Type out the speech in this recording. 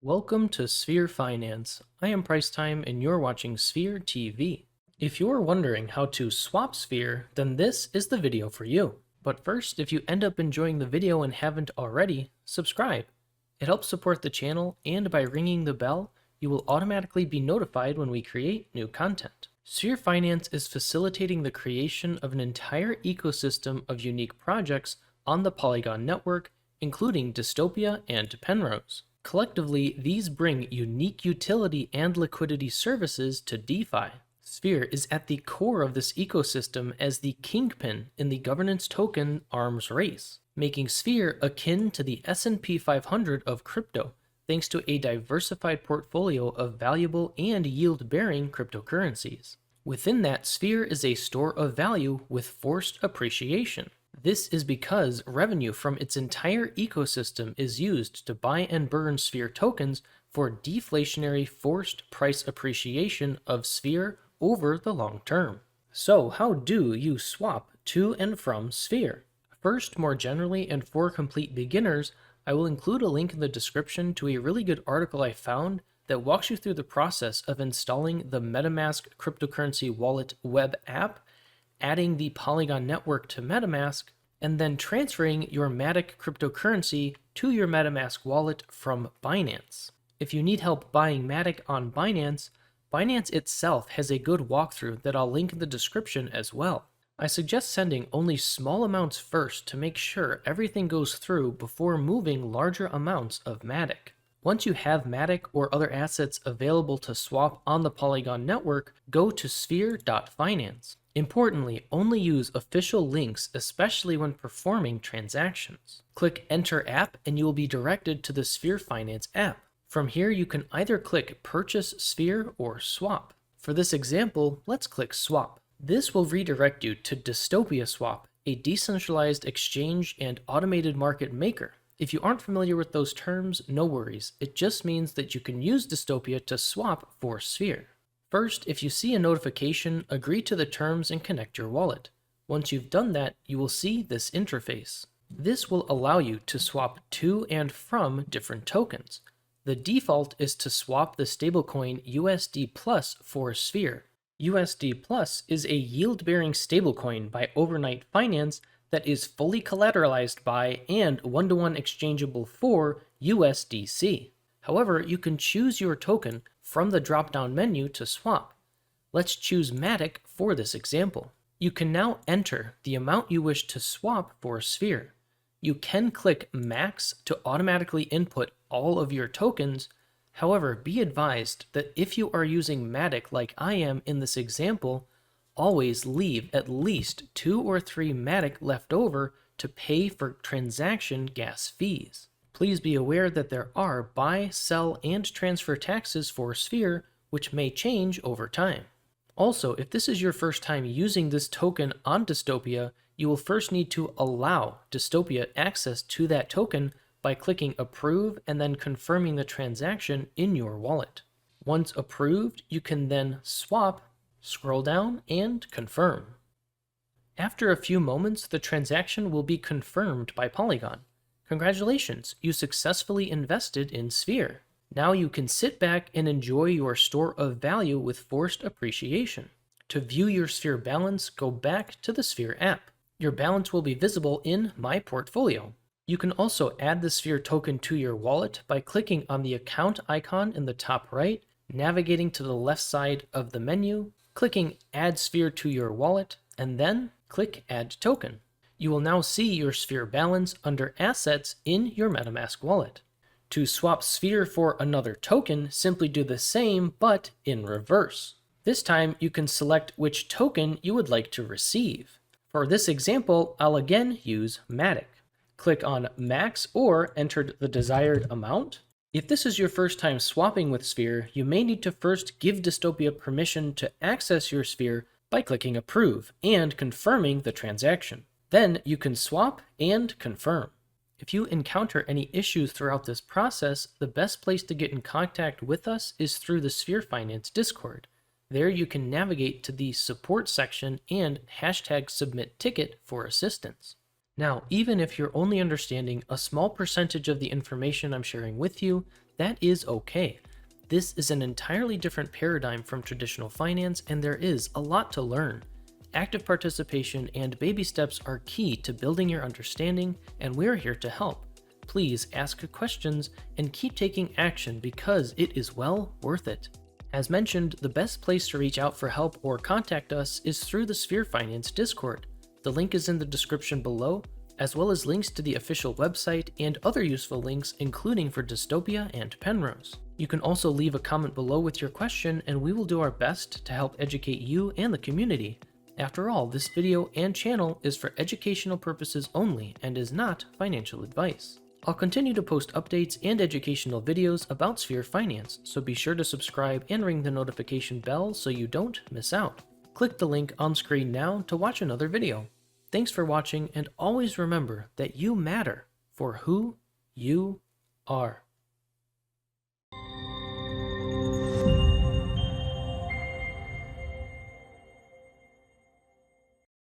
Welcome to Sphere Finance. I am Pricetime and you're watching Sphere TV. If you're wondering how to swap Sphere, then this is the video for you. But first, if you end up enjoying the video and haven't already, subscribe. It helps support the channel, and by ringing the bell, you will automatically be notified when we create new content. Sphere Finance is facilitating the creation of an entire ecosystem of unique projects on the Polygon network, including Dystopia and Penrose. Collectively, these bring unique utility and liquidity services to DeFi. Sphere is at the core of this ecosystem as the kingpin in the governance token arms race, making Sphere akin to the S&P 500 of crypto, thanks to a diversified portfolio of valuable and yield-bearing cryptocurrencies. Within that, Sphere is a store of value with forced appreciation. This is because revenue from its entire ecosystem is used to buy and burn Sphere tokens for deflationary forced price appreciation of Sphere over the long term. So how do you swap to and from Sphere? First, more generally and for complete beginners, I will include a link in the description to a really good article I found that walks you through the process of installing the MetaMask cryptocurrency wallet web app, adding the Polygon network to MetaMask, and then transferring your MATIC cryptocurrency to your MetaMask wallet from Binance. If you need help buying MATIC on Binance, Binance itself has a good walkthrough that I'll link in the description as well. I suggest sending only small amounts first to make sure everything goes through before moving larger amounts of MATIC. Once you have MATIC or other assets available to swap on the Polygon network, go to sphere.finance. Importantly, only use official links, especially when performing transactions. Click Enter App and you will be directed to the Sphere Finance app. From here, you can either click Purchase Sphere or Swap. For this example, let's click Swap. This will redirect you to Dystopia Swap, a decentralized exchange and automated market maker. If you aren't familiar with those terms, no worries. It just means that you can use Dystopia to swap for Sphere. First, if you see a notification, agree to the terms and connect your wallet. Once you've done that, you will see this interface. This will allow you to swap to and from different tokens. The default is to swap the stablecoin USD Plus for Sphere. USD Plus is a yield-bearing stablecoin by Overnight Finance that is fully collateralized by and one-to-one exchangeable for USDC. However, you can choose your token from the drop-down menu to swap. Let's choose MATIC for this example. You can now enter the amount you wish to swap for Sphere. You can click Max to automatically input all of your tokens. However, be advised that if you are using MATIC like I am in this example, always leave at least 2 or 3 MATIC left over to pay for transaction gas fees. Please be aware that there are buy, sell, and transfer taxes for Sphere, which may change over time. Also, if this is your first time using this token on Dystopia, you will first need to allow Dystopia access to that token by clicking Approve and then confirming the transaction in your wallet. Once approved, you can then swap, scroll down, and confirm. After a few moments, the transaction will be confirmed by Polygon. Congratulations, you successfully invested in Sphere. Now you can sit back and enjoy your store of value with forced appreciation. To view your Sphere balance, go back to the Sphere app. Your balance will be visible in My Portfolio. You can also add the Sphere token to your wallet by clicking on the account icon in the top right, navigating to the left side of the menu, clicking Add Sphere to your wallet, and then click Add Token. You will now see your Sphere balance under Assets in your MetaMask wallet. To swap Sphere for another token, simply do the same, but in reverse. This time, you can select which token you would like to receive. For this example, I'll again use MATIC. Click on Max or enter the desired amount. If this is your first time swapping with Sphere, you may need to first give Dystopia permission to access your Sphere by clicking Approve and confirming the transaction. Then you can swap and confirm. If you encounter any issues throughout this process, the best place to get in contact with us is through the Sphere Finance Discord. There you can navigate to the support section and #submit ticket for assistance. Now, even if you're only understanding a small percentage of the information I'm sharing with you, That is okay. This is an entirely different paradigm from traditional finance, and there is a lot to learn. Active participation and baby steps are key to building your understanding, and we're here to help. Please ask questions and keep taking action because it is well worth it. As mentioned, the best place to reach out for help or contact us is through the Sphere Finance Discord. The link is in the description below, as well as links to the official website and other useful links, including for Dystopia and Penrose. You can also leave a comment below with your question, and we will do our best to help educate you and the community. After all, this video and channel is for educational purposes only and is not financial advice. I'll continue to post updates and educational videos about Sphere Finance, so be sure to subscribe and ring the notification bell so you don't miss out. Click the link on screen now to watch another video. Thanks for watching, and always remember that you matter for who you are.